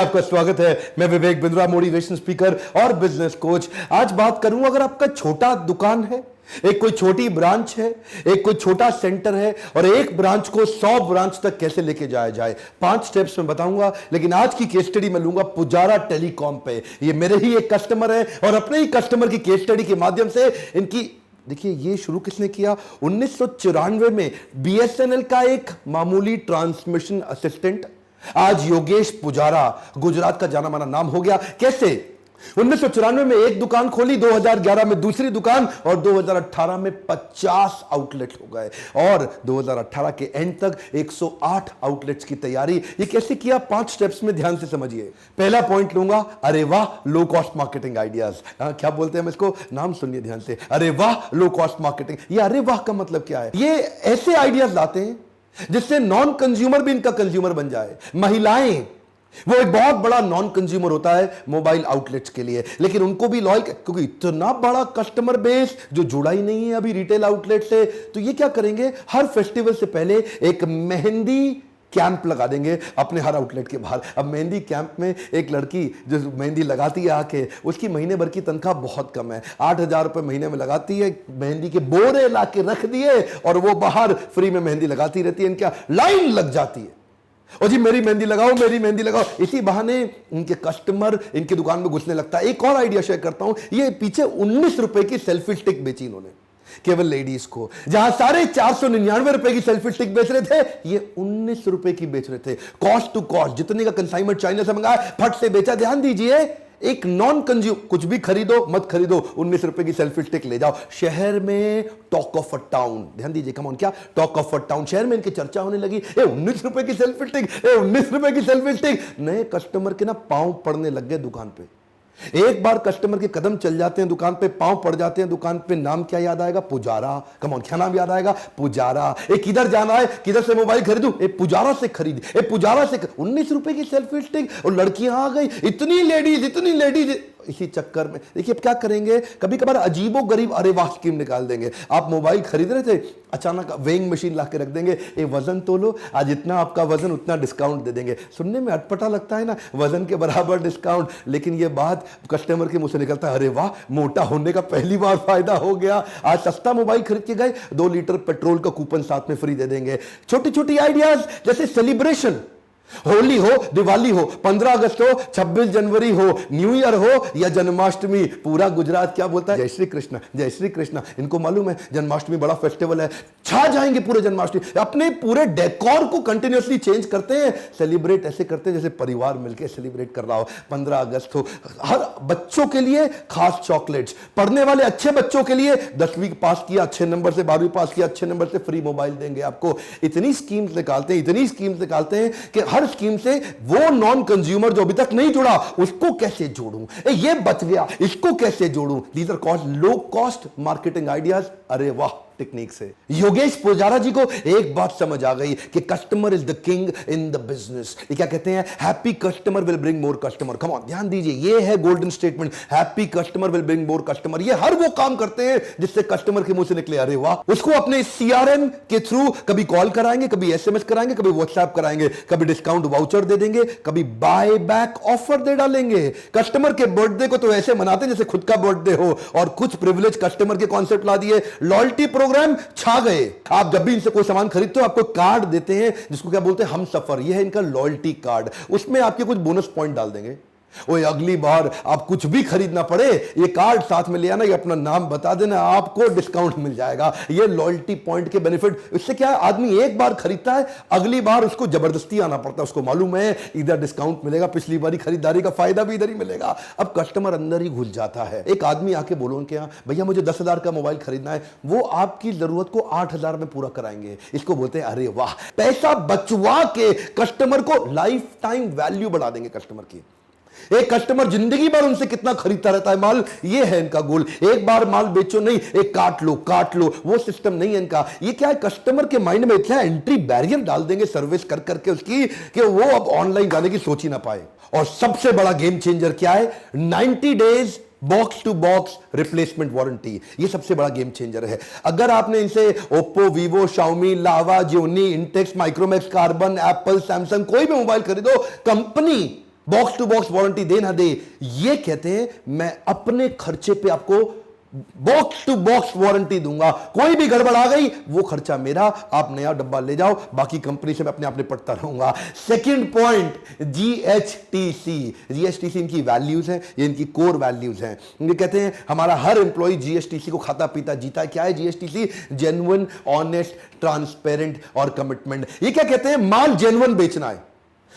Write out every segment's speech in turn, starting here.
आपका स्वागत है। मैं विवेक बिंद्रा, मोटिवेशन स्पीकर और बिजनेस कोच। आज बात करूं, अगर आपका छोटा दुकान है, एक कोई छोटी ब्रांच है, एक कोई छोटा सेंटर है और एक ब्रांच को 100 ब्रांच तक कैसे लेके जाया जाए, 5 स्टेप्स में बताऊंगा। लेकिन आज की केस स्टडी में लूंगा पुजारा टेलीकॉम पे। ये मेरे ही एक कस्टमर है और अपने ही कस्टमर की केस स्टडी के माध्यम से इनकी, देखिए ये शुरू किसने किया, 1994 में बीएसएनएल का एक मामूली ट्रांसमिशन असिस्टेंट आज योगेश पुजारा, गुजरात का जाना माना नाम हो गया। कैसे? 1994 में एक दुकान खोली, 2011 में दूसरी दुकान और 2018 में 50 आउटलेट हो गए और 2018 के एंड तक 108 आउटलेट्स की तैयारी। ये कैसे किया, 5 स्टेप्स में ध्यान से समझिए। पहला पॉइंट लूंगा, अरे वाह लो कॉस्ट मार्केटिंग आइडियाज। क्या बोलते हैं हम इसको, नाम सुनिए ध्यान से, अरे वाह लो कॉस्ट मार्केटिंग। ये अरे वाह का मतलब क्या है? ये ऐसे आइडियाज लाते हैं जिससे नॉन कंज्यूमर भी इनका कंज्यूमर बन जाए। महिलाएं, वो एक बहुत बड़ा नॉन कंज्यूमर होता है मोबाइल आउटलेट्स के लिए, लेकिन उनको भी लॉयल, क्योंकि इतना बड़ा कस्टमर बेस जो जुड़ा ही नहीं है अभी रिटेल आउटलेट से, तो ये क्या करेंगे, हर फेस्टिवल से पहले एक मेहंदी कैंप लगा देंगे अपने हर आउटलेट के बाहर। अब मेहंदी कैंप में एक लड़की जो मेहंदी लगाती है आके, उसकी महीने भर की तनख्वाह बहुत कम है, 8,000 रुपए महीने में लगाती है, मेहंदी के बोरे ला के रख दिए और वो बाहर फ्री में मेहंदी लगाती रहती है। इनका लाइन लग जाती है, और जी मेरी मेहंदी लगाओ, मेरी मेहंदी लगाओ। इसी बहाने इनके कस्टमर इनकी दुकान में घुसने लगता है। एक और आइडिया शेयर करता हूं, ये पीछे 19 रुपए की सेल्फी स्टिक बेची इन्होंने केवल लेडीज को, जहां सारे 499 रुपए की सेल्फी स्टिक बेच रहे थे, ये 19 रुपए की बेच रहे थे। कॉस्ट टू कॉस्ट, जितने का कंसाइनमेंट चाइना से मंगाया फट से बेचा। ध्यान दीजिए, एक नॉन कंज्यूम, कुछ भी खरीदो मत खरीदो, 19 रुपए की सेल्फी स्टिक ले जाओ। शहर में टॉक ऑफ अ टाउन, ध्यान दीजिए, कम ऑन, क्या टॉक ऑफ अ टाउन, शहर में इनकी चर्चा होने लगी। 19 रुपए की सेल्फी स्टिक, 19 रुपए की सेल्फी स्टिक। नए कस्टमर के ना पांव पड़ने लग गए दुकान पे। एक बार कस्टमर के कदम चल जाते हैं दुकान पे, पांव पड़ जाते हैं दुकान पे, नाम क्या याद आएगा, पुजारा। कम ऑन, क्या नाम याद आएगा, पुजारा। किधर जाना है, किधर से मोबाइल खरीदूं, पुजारा से खरीद, पुजारा से। 19 रुपए की सेल्फी स्टिक और लड़कियां आ गई, इतनी लेडीज। इसी चक्कर में देखिए अब क्या करेंगे, कभी कभार अजीबो गरीब अरे वाह स्कीम निकाल देंगे। आप मोबाइल खरीद रहे थे, अचानक वेइंग मशीन ला के रख देंगे, ये वजन तोलो, आज इतना आपका वजन उतना डिस्काउंट दे देंगे। सुनने में अटपटा लगता है ना, वजन के बराबर डिस्काउंट, लेकिन ये बात कस्टमर के मुंह से निकलता है, अरे वाह मोटा होने का पहली बार फायदा हो गया। आज सस्ता मोबाइल खरीद के गए, 2 लीटर पेट्रोल का कूपन साथ में फ्री दे देंगे। छोटी छोटी आइडियाज, जैसे सेलिब्रेशन, होली हो, दिवाली हो, 15 अगस्त हो, 26 जनवरी हो, न्यू ईयर हो या जन्माष्टमी, पूरा गुजरात क्या बोलता है, जय श्री कृष्ण, जय श्री कृष्ण। इनको मालूम है जन्माष्टमी बड़ा फेस्टिवल है, छा जाएंगे पूरे जन्माष्टमी। अपने पूरे डेकोर को कंटिन्यूअसली चेंज करते हैं, सेलिब्रेट ऐसे करते हैं जैसे परिवार मिलकर सेलिब्रेट कर रहा हो। 15 अगस्त हो, हर बच्चों के लिए खास चॉकलेट्स, पढ़ने वाले अच्छे बच्चों के लिए 10वीं पास किया अच्छे नंबर से, 12वीं पास किया अच्छे नंबर से, फ्री मोबाइल देंगे आपको। इतनी स्कीम्स निकालते हैं कि हर स्कीम से वो नॉन कंज्यूमर जो अभी तक नहीं जुड़ा, उसको कैसे जोड़ूं, ये बच गया, इसको कैसे जोड़ूं। These are called low cost marketing ideas, अरे वाह टेक्निक से। योगेश पुजारा जी को एक बात समझ आ गई कि customer is the king in the business. ये क्या कहते हैं, happy customer will bring more customer. Come on, ध्यान दीजिए, ये है golden statement, happy customer will bring more customer. ये हर वो काम करते हैं जिससे कस्टमर के मुंह से निकले अरे वाह। उसको अपने सीआरएम के थ्रू कभी कॉल कराएंगे, कभी एसएमएस कराएंगे, कभी व्हाट्सएप कराएंगे, कभी डिस्काउंट वाउचर दे देंगे, कभी बाय बैक ऑफर दे डालेंगे। कस्टमर के बर्थडे को तो ऐसे मनाते हैं जैसे खुद का बर्थडे हो, और कुछ प्रिविलेज कस्टमर के कॉन्सेप्ट ला दिए। लॉयल्टी प्रोग्राम छा गए। आप जब भी इनसे कोई सामान खरीदते हो, आपको कार्ड देते हैं जिसको क्या बोलते हैं, हम सफर। ये है इनका लॉयल्टी कार्ड, उसमें आपके कुछ बोनस पॉइंट डाल देंगे। ओए अगली बार आप कुछ भी खरीदना पड़े, ये कार्ड साथ में ले आना, ये अपना नाम बता देना, आपको डिस्काउंट मिल जाएगा। ये लॉयल्टी पॉइंट के बेनिफिट, इससे क्या है, आदमी एक बार खरीदता है, अगली बार उसको जबरदस्ती आना पड़ता है। उसको मालूम है इधर डिस्काउंट मिलेगा, पिछली बारी खरीदारी का फायदा भी इधर ही मिलेगा। अब कस्टमर अंदर ही घुस जाता है। एक आदमी आके बोलो उनके यहाँ, भैया मुझे 10,000 का मोबाइल खरीदना है, वो आपकी जरूरत को 8,000 में पूरा कराएंगे। इसको बोलते हैं अरे वाह। पैसा बचवा के कस्टमर को लाइफ टाइम वैल्यू बढ़ा देंगे कस्टमर की। एक कस्टमर जिंदगी भर उनसे कितना खरीदता रहता है माल, ये है इनका गोल। एक बार माल बेचो नहीं, एक काट लो, वो सिस्टम नहीं है इनका। ये क्या है, कस्टमर के माइंड में इतना एंट्री बैरियर डाल देंगे सर्विस कर करके उसकी, कि वो अब ऑनलाइन जाने की सोच ही ना पाए। और सबसे बड़ा गेम चेंजर क्या है, 90 days box to box replacement warranty. ये सबसे बड़ा गेम चेंजर है। अगर आपने इनसे Oppo, Vivo, Xiaomi, Lava, Gionee, Intex, Micromax, Karbonn, Apple, Samsung कोई भी मोबाइल खरीदो, company box to box warranty दे ना दे, ये कहते हैं मैं अपने खर्चे पे आपको बॉक्स टू बॉक्स वारंटी दूंगा, कोई भी गड़बड़ आ गई वो खर्चा मेरा, आप नया डब्बा ले जाओ, बाकी कंपनी से मैं अपने आप निपटता रहूंगा। Second point, GHTC. जीएचटीसी इनकी वैल्यूज हैं, ये इनकी कोर वैल्यूज हैं। ये कहते हैं हमारा हर एम्प्लॉय जीएचटीसी को खाता पीता जीता। क्या है जीएचटीसी? जेन्युइन, ऑनेस्ट, ट्रांसपेरेंट और कमिटमेंट। ये क्या कहते हैं? माल जेन्युइन बेचना है,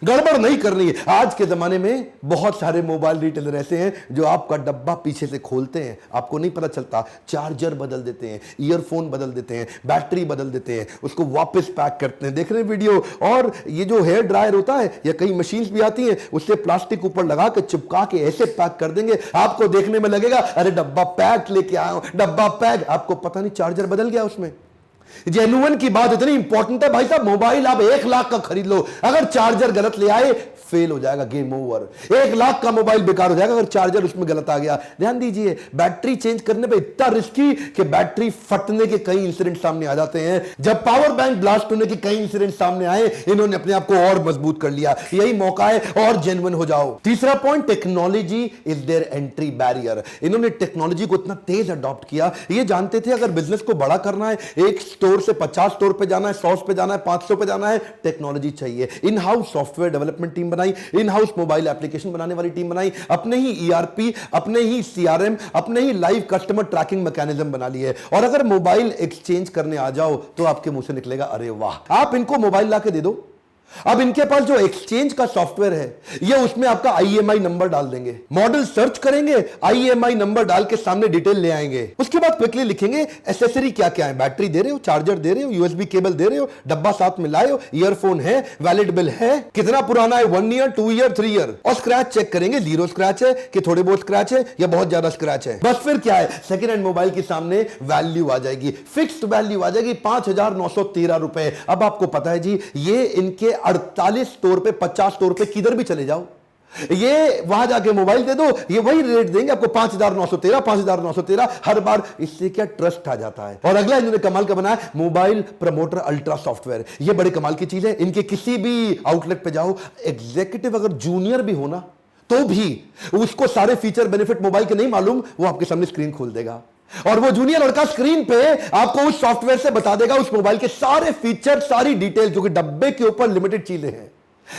गड़बड़ नहीं करनी है। आज के जमाने में बहुत सारे मोबाइल रिटेलर ऐसे हैं जो आपका डब्बा पीछे से खोलते हैं, आपको नहीं पता चलता, चार्जर बदल देते हैं, ईयरफोन बदल देते हैं, बैटरी बदल देते हैं, उसको वापस पैक करते हैं। देख रहे हैं वीडियो? और ये जो हेयर ड्रायर होता है या कई मशीन्स भी आती हैं, उससे प्लास्टिक ऊपर लगा के चिपका के ऐसे पैक कर देंगे, आपको देखने में लगेगा अरे डब्बा पैक लेके आया हूं, डब्बा पैक, आपको पता नहीं चार्जर बदल गया उसमें। जेन्युइन की बात इतनी इंपॉर्टेंट है भाई साहब, मोबाइल आप 1 लाख का खरीद लो, अगर चार्जर गलत ले आए फेल हो जाएगा, गेम ओवर। 1 लाख का मोबाइल बेकार हो जाएगा अगर चार्जर उसमें गलत आ गया। ध्यान दीजिए, बैटरी चेंज करने पे इतना रिस्की कि बैटरी फटने के कई इंसिडेंट सामने आ जाते हैं। जब पावर बैंक ब्लास्ट होने के कई इंसिडेंट सामने आए, इन्होंने अपने आप को और मजबूत कर लिया। यही मौका है, और जेन्युइन हो जाओ। तीसरा point, technology is there entry barrier. इन्होंने टेक्नोलॉजी को इतना तेज अडॉप्ट किया, ये जानते थे अगर बिजनेस को बड़ा करना है, एक स्टोर से 50 स्टोर पे जाना है, 100 पे जाना है, 500 पे जाना है, टेक्नोलॉजी चाहिए। In house software development team बनाई, इन हाउस मोबाइल एप्लीकेशन बनाने वाली टीम बनाई, अपने ही ईआरपी, अपने ही सीआरएम, अपने ही लाइव कस्टमर ट्रैकिंग मैकेनिज्म बना लिए। और अगर मोबाइल एक्सचेंज करने आ जाओ तो आपके मुंह से निकलेगा अरे वाह। आप इनको मोबाइल लाके दे दो, अब इनके पास जो एक्सचेंज का सॉफ्टवेयर है, ये उसमें आपका आईएमआई नंबर डाल देंगे, मॉडल सर्च करेंगे, आईएमआई नंबर डाल के सामने डिटेल ले आएंगे। उसके बाद क्विकली लिखेंगे एसेसरी क्या क्या है, बैटरी दे रहे हो, चार्जर दे रहे हो, यूएसबी केबल दे रहे हो, डब्बा साथ में लाए हो, ईयरफोन है, वैलिड बिल है, कितना पुराना है, 1 ईयर, 2 ईयर, 3 ईयर, और स्क्रैच चेक करेंगे, 0 स्क्रैच है कि थोड़े बहुत स्क्रैच है या बहुत ज्यादा स्क्रैच है। बस फिर क्या है, सेकेंड हैंड मोबाइल के सामने वैल्यू आ जाएगी, फिक्स्ड वैल्यू आ जाएगी 5,913 रुपए। अब आपको पता है जी, ये इनके 48 स्टोर पे, 50 स्टोर पे, किधर भी चले जाओ, ये वहां जाके मोबाइल दे दो, ये वही रेट देंगे आपको, 5,913, 5,913 हर बार। इससे क्या ट्रस्ट आ जाता है। और अगला इन्होंने कमाल का बनाया, मोबाइल प्रमोटर अल्ट्रा सॉफ्टवेयर। ये बड़े कमाल की चीज है। इनके किसी भी आउटलेट पे जाओ, एग्जीक्यूटिव अगर जूनियर भी हो ना, तो भी उसको सारे फीचर बेनिफिट मोबाइल के नहीं मालूम, वो आपके सामने स्क्रीन खोल देगा, और वो जूनियर लड़का स्क्रीन पे आपको उस सॉफ्टवेयर से बता देगा उस मोबाइल के सारे फीचर, सारी डिटेल, जो कि डब्बे के ऊपर लिमिटेड चीजें हैं,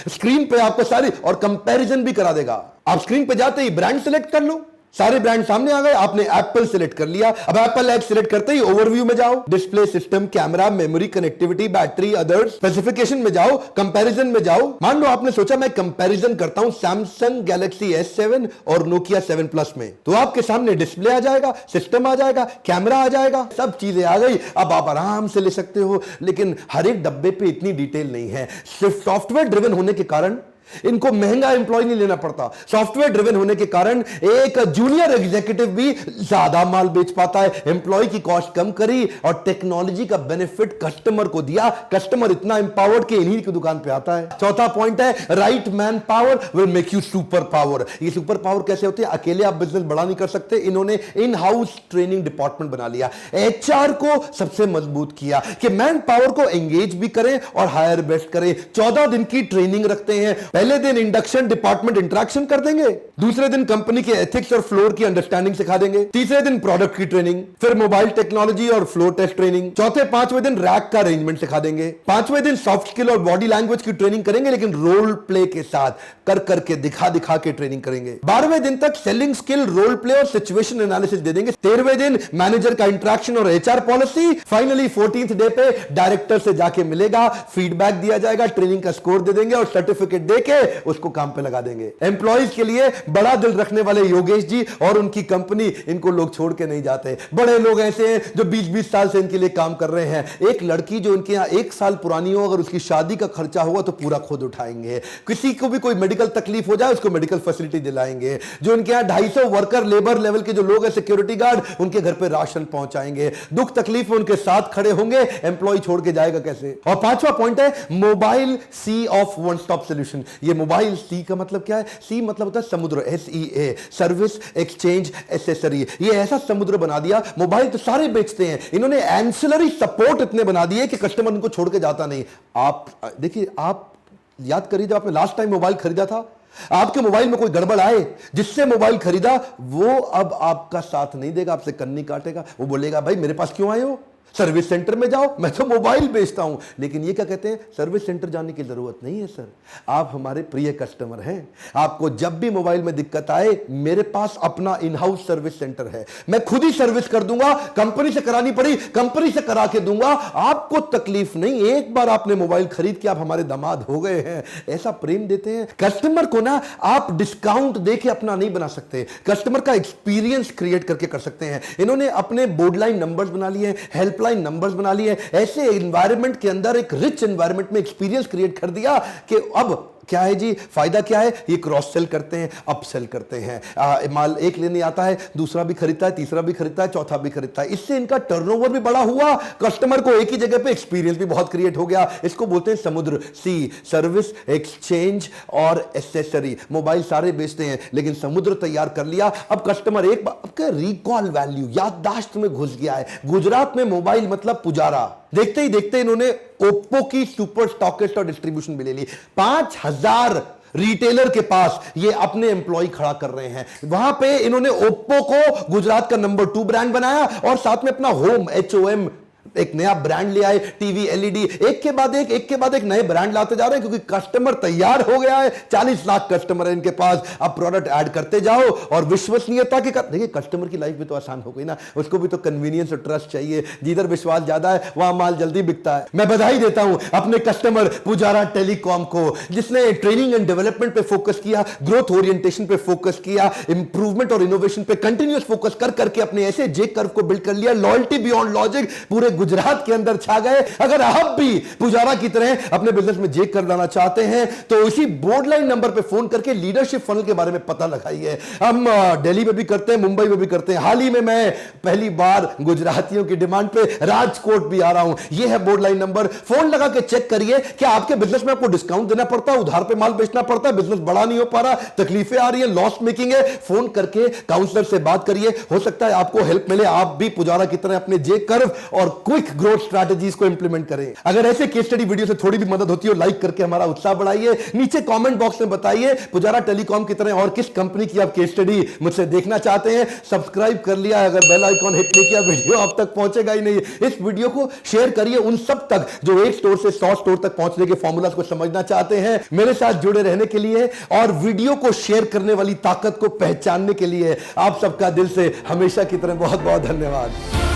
स्क्रीन पे आपको सारी, और कंपैरिजन भी करा देगा। आप स्क्रीन पे जाते ही ब्रांड सेलेक्ट कर लो, सारे ब्रांड सामने आ गए, आपने एप्पल सिलेक्ट कर लिया। अब एप्पल ऐप सिलेक्ट करते ही ओवरव्यू में जाओ, display, system, camera, memory, connectivity, battery, others, specification में जाओ, कंपैरिजन में जाओ। मान लो आपने सोचा मैं कंपैरिजन करता हूं सैमसंग गैलेक्सी S7 और नोकिया 7 प्लस में, तो आपके सामने डिस्प्ले आ जाएगा, सिस्टम आ जाएगा, कैमरा आ जाएगा, सब चीजें आ गई। अब आप आराम से ले सकते हो, लेकिन हर एक डब्बे पे इतनी डिटेल नहीं है। सिर्फ सॉफ्टवेयर ड्रिवन होने के कारण इनको महंगा एम्प्लॉय नहीं लेना पड़ता। सॉफ्टवेयर ड्रिवन होने के कारण एक जूनियर एग्जीक्यूटिव भी ज्यादा माल बेच पाता है, एम्प्लॉय की कॉस्ट कम करी और टेक्नोलॉजी का बेनिफिट कस्टमर को दिया। कस्टमर इतना एम्पावर्ड कि इन्हीं की दुकान पे आता है। चौथा पॉइंट है, right man power will make you super power. ये सुपर पावर कैसे होते हैं? अकेले आप बिजनेस बड़ा नहीं कर सकते, इन्होंने इन हाउस ट्रेनिंग डिपार्टमेंट बना लिया, एचआर को सबसे मजबूत किया कि मैन पावर को एंगेज भी करें और हायर बेस्ट करें। 14 दिन की ट्रेनिंग रखते हैं। पहले दिन इंडक्शन, डिपार्टमेंट इंटरेक्शन कर देंगे, दूसरे दिन कंपनी के एथिक्स और फ्लोर की अंडरस्टैंडिंग सिखा देंगे, तीसरे दिन प्रोडक्ट की ट्रेनिंग, फिर मोबाइल टेक्नोलॉजी और फ्लोर टेस्ट ट्रेनिंग, चौथे पांचवें दिन रैक का अरेंजमेंट सिखा देंगे, पांचवें दिन सॉफ्ट स्किल और बॉडी लैंग्वेज की ट्रेनिंग करेंगे, लेकिन रोल प्ले के साथ, कर करके, दिखा दिखा के ट्रेनिंग करेंगे। 12वें दिन तक सेलिंग स्किल, रोल प्ले और सिचुएशन एनालिसिस दे देंगे। 13वें दिन मैनेजर का इंटरेक्शन और HR policy. Finally 14th day पे डायरेक्टर से जाके मिलेगा, फीडबैक दिया जाएगा, ट्रेनिंग का स्कोर दे देंगे और सर्टिफिकेट देके उसको काम पे लगा देंगे। एम्प्लॉइज के लिए बड़ा दिल रखने वाले योगेश जी और उनकी कंपनी, इनको लोग छोड़ के नहीं जाते। बड़े लोग ऐसे हैं जो 20-20 साल से इनके लिए काम कर रहे हैं। एक लड़की जो इनके यहां 1 साल पुरानी हो, अगर उसकी शादी का खर्चा होगा तो पूरा खुद उठाएंगे। किसी को भी कोई मेडिकल तकलीफ हो जाए, उसको मेडिकल फैसिलिटी दिलाएंगे। जो इनके यहां 250 वर्कर लेबर लेवल के जो लोग हैं, सिक्योरिटी गार्ड, उनके घर पे राशन पहुंचाएंगे। दुख तकलीफ में उनके साथ खड़े होंगे। एम्प्लॉय छोड़ के जाएगा कैसे? और 5वां पॉइंट है, mobile C of one stop solution. ये मोबाइल सी का मतलब क्या है? सी मतलब होता है समुद्र, SEA, सर्विस, एक्सचेंज, एसेसरी। ये ऐसा समुद्र बना दिया। मोबाइल तो सारे बेचते हैं, इन्होंने एंसिलरी सपोर्ट इतने बना दिए कि कस्टमर इनको छोड़ के जाता नहीं। आप देखिए, आप याद करिए, जब आपने लास्ट टाइम मोबाइल खरीदा था, आपके मोबाइल में कोई गड़बड़ आए, जिससे मोबाइल खरीदा वो अब आपका साथ नहीं देगा, आपसे कन्नी काटेगा। वो बोलेगा भाई मेरे पास क्यों आए हो, सर्विस सेंटर में जाओ, मैं तो मोबाइल बेचता हूं। लेकिन ये क्या कहते हैं, सर्विस सेंटर जाने की जरूरत नहीं है सर, आप हमारे प्रिय कस्टमर हैं। आपको जब भी मोबाइल में दिक्कत आए, मेरे पास अपना इन हाउस सर्विस सेंटर है, मैं खुद ही सर्विस कर दूंगा। कंपनी से करानी पड़ी कंपनी से करा के दूंगा, आपको तकलीफ नहीं। एक बार आपने मोबाइल खरीद के आप हमारे दामाद हो गए हैं। ऐसा प्रेम देते हैं कस्टमर को ना। आप डिस्काउंट देके अपना नहीं बना सकते, कस्टमर का एक्सपीरियंस क्रिएट करके कर सकते हैं। इन्होंने अपने बोर्ड लाइन नंबर्स बना लिए, हेल्पलाइन नंबर्स बना लिए, ऐसे एनवायरनमेंट के अंदर एक रिच एनवायरनमेंट में एक्सपीरियंस क्रिएट कर दिया कि अब क्या है जी, फायदा क्या है, ये क्रॉस सेल करते हैं, अप सेल करते हैं। माल एक लेने आता है, दूसरा भी खरीदता है, तीसरा भी खरीदता है, चौथा भी खरीदता है। इससे इनका टर्नओवर भी बड़ा हुआ, कस्टमर को एक ही जगह पे एक्सपीरियंस भी बहुत क्रिएट हो गया। इसको बोलते हैं समुद्र, सी, सर्विस, एक्सचेंज और एसेसरी। मोबाइल सारे बेचते हैं, लेकिन समुद्र तैयार कर लिया। अब कस्टमर एक बार रिकॉल वैल्यू, याददाश्त में घुस गया है। गुजरात में मोबाइल मतलब पुजारा, देखते ही देखते इन्होंने ओप्पो की सुपर स्टॉकिस्ट और डिस्ट्रीब्यूशन भी ले ली। 5000 रिटेलर के पास ये अपने एम्प्लॉय खड़ा कर रहे हैं। वहां पे इन्होंने ओप्पो को गुजरात का नंबर 2 ब्रांड बनाया और साथ में अपना होम HOM एक नया ब्रांड ले आए। टीवी, LED, एक के बाद एक नए ब्रांड लाते जा रहे हैं, क्योंकि कस्टमर तैयार हो गया है। 40 लाख कस्टमर है इनके पास। अब प्रोडक्ट ऐड करते जाओ और विश्वसनीयता के देखिए, कस्टमर की लाइफ भी तो आसान हो गई ना, उसको भी तो कन्वीनियंस और ट्रस्ट चाहिए। जिधर विश्वास ज्यादा है वहां माल जल्दी बिकता है। मैं बधाई देता हूं अपने कस्टमर पुजारा टेलीकॉम को, जिसने ट्रेनिंग एंड डेवलपमेंट पे फोकस किया, ग्रोथ ओरिएंटेशन पे फोकस किया, इंप्रूवमेंट और इनोवेशन पे कंटिन्यूअस फोकस कर करके अपने ऐसे जे कर्व को बिल्ड कर लिया। लॉयल्टी बियॉन्ड लॉजिक पूरे गुजरात के अंदर छा गए। अगर आप भी पुजारा की तरह अपने बिजनेस में जेक कर लाना चाहते हैं तो इसी बोर्ड लाइन नंबर पे फोन करके लीडरशिप फनल के बारे में पता लगाइए। हम दिल्ली में भी करते हैं, मुंबई में भी करते हैं। हाल ही में मैं पहली बार गुजरातियों की डिमांड पे राजकोट भी आ रहा हूं। यह है बोर्ड लाइन नंबर, फोन लगा के चेक करिए क्या आपके बिजनेस में आपको डिस्काउंट देना पड़ता है, उधार पे माल बेचना पड़ता है, बिजनेस बड़ा नहीं हो पा रहा, तकलीफें आ रही है, लॉस मेकिंग है। फोन करके काउंसलर से बात करिए, हो सकता है आपको हेल्प मिले, आप भी पुजारा की तरह अपने जे कर्व और क्विक ग्रोथ स्ट्रैटेजीज को इंप्लीमेंट करें। अगर ऐसे केस स्टडी वीडियो से थोड़ी भी मदद होती है, लाइक करके हमारा उत्साह बढ़ाइए। नीचे कमेंट बॉक्स में बताइए पुजारा टेलीकॉम की तरह और किस कंपनी की आप केस स्टडी मुझसे देखना चाहते हैं। सब्सक्राइब कर लिया, अगर बेल आइकॉन हिट नहीं किया वीडियो आप तक पहुंचेगा ही नहीं। इस वीडियो को शेयर करिए उन सब तक जो एक स्टोर से 100 स्टोर तक पहुंचने के फॉर्मूलाज को समझना चाहते हैं। मेरे साथ जुड़े रहने के लिए और वीडियो को शेयर करने वाली ताकत को पहचानने के लिए आप सबका दिल से हमेशा की तरह बहुत बहुत धन्यवाद।